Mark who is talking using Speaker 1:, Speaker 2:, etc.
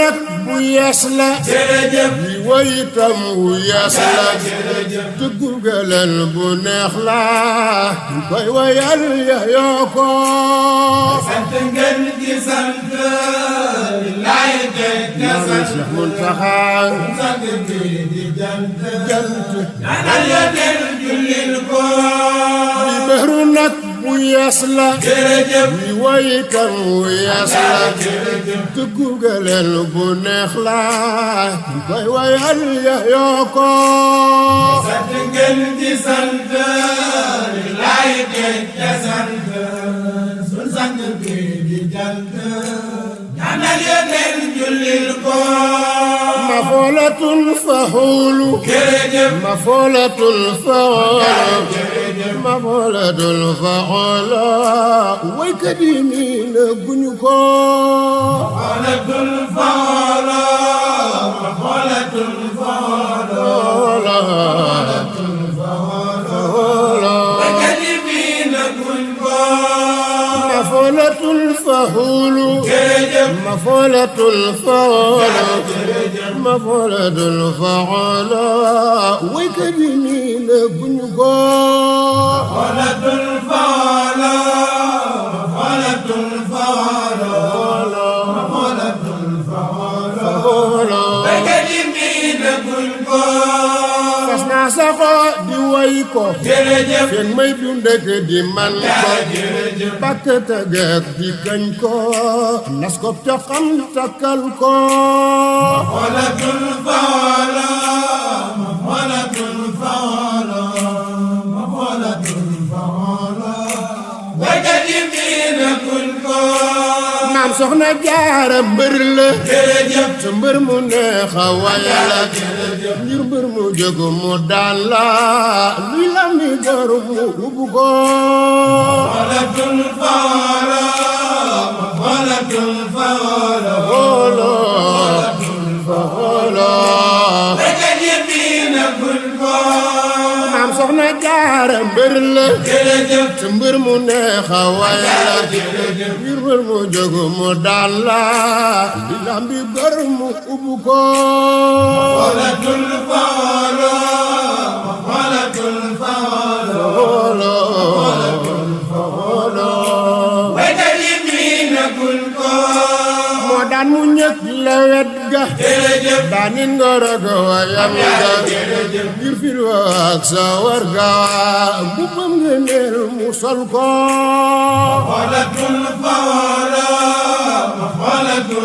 Speaker 1: nag bu yees la li way itam wu yees la tëggu gelel bu neex la ñu koy wayal yoo ko
Speaker 2: sant ngeen di sant laay teg
Speaker 1: Cheikh Mountakha
Speaker 2: sant bi di jant
Speaker 1: ñaanal
Speaker 2: ya del jullil ko
Speaker 1: li bëru nag bu yees la li way itam wu yees la tëggu gelel bu neex la ñu koy wayal yoo ko
Speaker 2: sant ngeen di sant laay teg sant sun sant bi di jant ñaanal ya del jullil ko
Speaker 1: mafoolatun faxuulu mafoolatun faxuulu mafoolatun faxuulu waykat yi nii na guñu ko
Speaker 2: mafoolatun faxuulu mafoolatun faxuulu waykat yi nii na guñu ko
Speaker 1: mafoolatun faxuulu mafoolatun faxuulu mafoolatun faxuulu waykat yi nii na guñu ko
Speaker 2: mafoolatun faxuulu mafoolatun faxuulu mafoolatun faxuulu waykat yi nii na guñu ko
Speaker 1: fas naa saxo di way ko
Speaker 2: jërëjëf
Speaker 1: feeg may dundek di man ko bakk tëgg di kañ ko nas ko ca xam takkal ko
Speaker 2: mafoolatun faxuulu mafoolatun faxuulu mafoolatun faxuulu waykat yi nii na guñu ko
Speaker 1: maam soxna jaara mbër la
Speaker 2: jërëjëf
Speaker 1: sa mbër mu neex a way la ngir mbër mu jóg mu daan la luy la mi gor mu ubbu ko
Speaker 2: mafoolatun faxuulu mafoolatun faxuulu
Speaker 1: xoolo xoolo
Speaker 2: waykat yi nii na guñu ko
Speaker 1: maam soxna jaara mbër la
Speaker 2: jërëjëf
Speaker 1: sa mbër mu neex a way la ngir mbër mu jóg mu daan la luy la mi gor mu ubbu ko
Speaker 2: mafoolatun faxuulu mafoolatun faxuulu
Speaker 1: xoolo xoolo
Speaker 2: waykat yi nii na guñu ko
Speaker 1: moo daan mu ñëkk lewet ga
Speaker 2: jërëjëf
Speaker 1: daanin ngoro ga wayam ga ngir fil wa ak sa war ga mbubbam ngëneel mu sol ko
Speaker 2: mafoolatun faxuulu mafoolatun